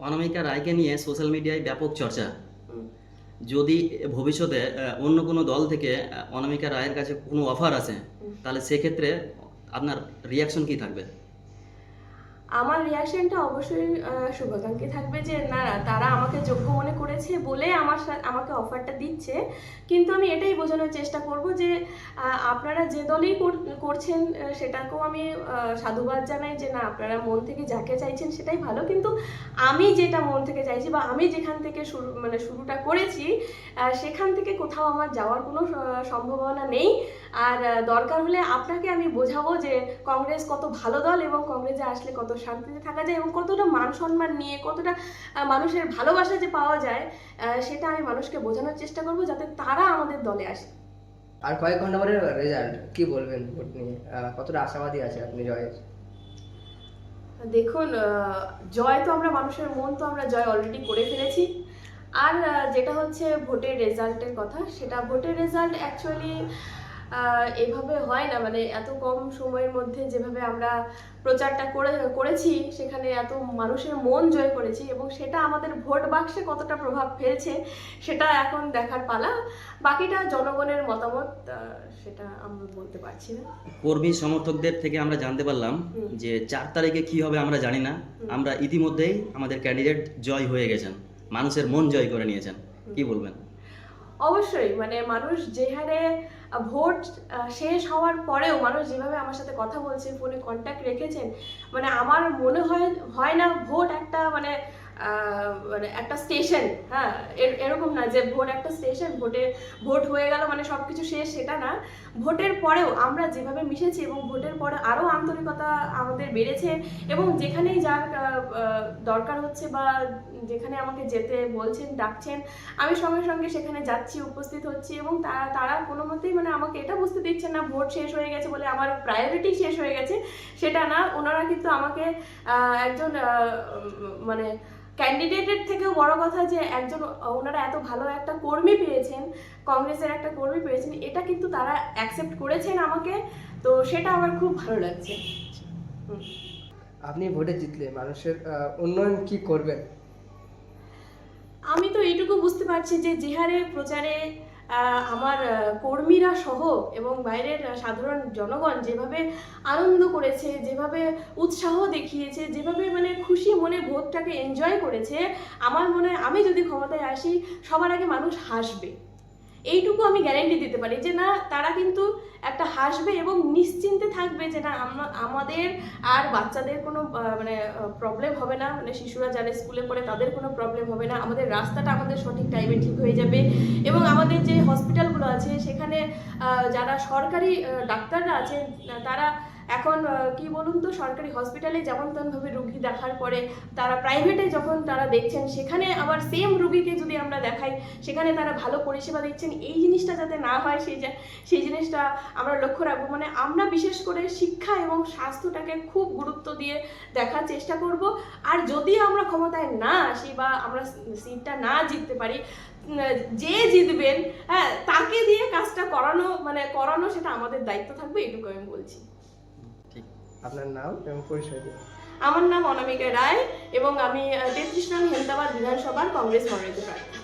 অনামিকা রায়কে নিয়ে সোশ্যাল মিডিয়ায় ব্যাপক চর্চা। হুম। যদি ভবিষ্যতে অন্য কোনো দল থেকে অনামিকা রায়ের কাছে কোনো অফার আসে, হুম। তাহলে সেক্ষেত্রে আপনার রিয়াকশন কি থাকবে? আমার রিয়াকশনটা অবশ্যই শুভাকাঙ্ক্ষী থাকবে যে না তারা আমাকে যোগ্য মনে করেছে বলে আমাকে অফারটা দিচ্ছে। কিন্তু আমি এটাই বোঝানোর চেষ্টা করব যে আপনারা যে দলেই করছেন সেটাকেও আমি সাধুবাদ জানাই যে না আপনারা মন থেকে যাকে চাইছেন সেটাই ভালো। কিন্তু আমি যেটা মন থেকে চাইছি বা আমি যেখান থেকে শুরুটা করেছি সেখান থেকে কোথাও আমার যাওয়ার কোনো সম্ভাবনা নেই। আর দরকার হলে আপনাকে আমি বোঝাবো যে কংগ্রেস কত ভালো দল এবং কংগ্রেসে আসলে কত শান্তিতে থাকা যায় এবং কতটা মান সম্মান নিয়ে কতটা মানুষের ভালোবাসা যে পাওয়া যায় সেটা আমি মানুষকে বোঝানোর চেষ্টা করব যাতে তারা আমাদের দলে আসে। আর কয়েক ঘন্টা পরে রেজাল্ট, কি বলবেন ভোট নিয়ে? কতটা আশাবাদী আছে আপনি জয়ের? দেখুন, জয় তো আমরা মানুষের মন তো আমরা জয় অলরেডি করে ফেলেছি। আর যেটা হচ্ছে ভোটের রেজাল্টের কথা, সেটা ভোটের রেজাল্ট অ্যাকচুয়ালি এভাবে হয় না, মানে এত কম সময়ের মধ্যে যেভাবে আমরা প্রচারটা করেছি সেখানে এত মানুষের মন জয় করেছি এবং সেটা আমাদের ভোট বাক্সে কতটা প্রভাব ফেলছে সেটা এখন দেখার পালা। বাকিটা জনগণের মতামত, সেটা আমরা বলতে পারছি না। কর্মী সমর্থকদের থেকে আমরা জানতে পারলাম যে 4 তারিখে কি হবে আমরা জানি না। আমরা ইতিমধ্যেই আমাদের ক্যান্ডিডেট জয় হয়ে গেছেন, মানুষের মন জয় করে নিয়েছেন, কি বলবেন? অবশ্যই, মানে মানুষ যে হারে ভোট শেষ হওয়ার পরেও মানুষ যেভাবে আমার সাথে কথা বলছে, ফোনে কন্ট্যাক্ট রেখেছেন, মানে আমার মনে হয় না ভোট একটা মানে একটা স্টেশন, হ্যাঁ এরকম না যে ভোট একটা স্টেশন, ভোট হয়ে গেল মানে সব কিছু শেষ, সেটা না। ভোটের পরেও আমরা যেভাবে মিশেছি এবং ভোটের পরে আরও আন্তরিকতা আমাদের বেড়েছে এবং যেখানেই যার দরকার হচ্ছে বা যেখানে আমাকে যেতে বলছেন ডাকছেন আমি সঙ্গে সঙ্গে সেখানে যাচ্ছি, উপস্থিত হচ্ছি এবং তারা কোনো মতেই মানে আমাকে এটা বুঝতে দিচ্ছেন না ভোট শেষ হয়ে গেছে বলে আমার প্রায়োরিটি শেষ হয়ে গেছে, সেটা না। ওনারা কিন্তু আমাকে একজন মানে ক্যান্ডিডেটের থেকেও বড় কথা যে একজন ওনারা এত ভালো একটা কর্মী পেয়েছেন, কংগ্রেসের একটা কর্মী পেয়েছেন, এটা কিন্তু তারা অ্যাকসেপ্ট করেছেন আমাকে, তো সেটা আমার খুব ভালো লাগছে। আপনি ভোটে জিতলে মানুষের উন্নয়ন কি করবেন? আমি তো এইটুকু বুঝতে পারছি যে যে হারে প্রচারে আমার কর্মীরা সহ এবং বাইরের সাধারণ জনগণ যেভাবে আনন্দ করেছে, যেভাবে উৎসাহ দেখিয়েছে, যেভাবে মানে খুশি মনে ভোটটাকে এনজয় করেছে, আমার মনে হয় আমি যদি ক্ষমতায় আসি সবার আগে মানুষ হাসবে। এইটুকু আমি গ্যারেন্টি দিতে পারি যে না তারা কিন্তু একটা হাসবে এবং নিশ্চিন্তে থাকবে যে না আমাদের আর বাচ্চাদের কোনো মানে প্রবলেম হবে না, মানে শিশুরা যারা স্কুলে পড়ে তাদের কোনো প্রবলেম হবে না, আমাদের রাস্তাটা আমাদের সঠিক টাইমে ঠিক হয়ে যাবে এবং আমাদের যে হসপিটালগুলো আছে সেখানে যারা সরকারি ডাক্তাররা আছেন তারা এখন কি বলুন তো, সরকারি হসপিটালে যেমন তেমনভাবে রুগী দেখার পরে তারা প্রাইভেটে যখন তারা দেখছেন সেখানে আবার সেম রুগীকে যদি আমরা দেখাই সেখানে তারা ভালো পরিষেবা দিচ্ছেন। এই জিনিসটা যাতে না হয় সেই জিনিসটা আমরা লক্ষ্য রাখবো। মানে আমরা বিশেষ করে শিক্ষা এবং স্বাস্থ্যটাকে খুব গুরুত্ব দিয়ে দেখার চেষ্টা করব। আর যদি আমরা ক্ষমতায় না আসি বা আমরা সিটটা না জিততে পারি, যে জিতবেন হ্যাঁ তাকে দিয়ে কাজটা করানো সেটা আমাদের দায়িত্ব থাকবে, এটুকু আমি বলছি। আপনার নাম এবং পরিচয় দিন। আমার নাম অনামিকা রায় এবং আমি 33 নং হেমদাবাদ বিধানসভার কংগ্রেস মনোনীত প্রার্থী।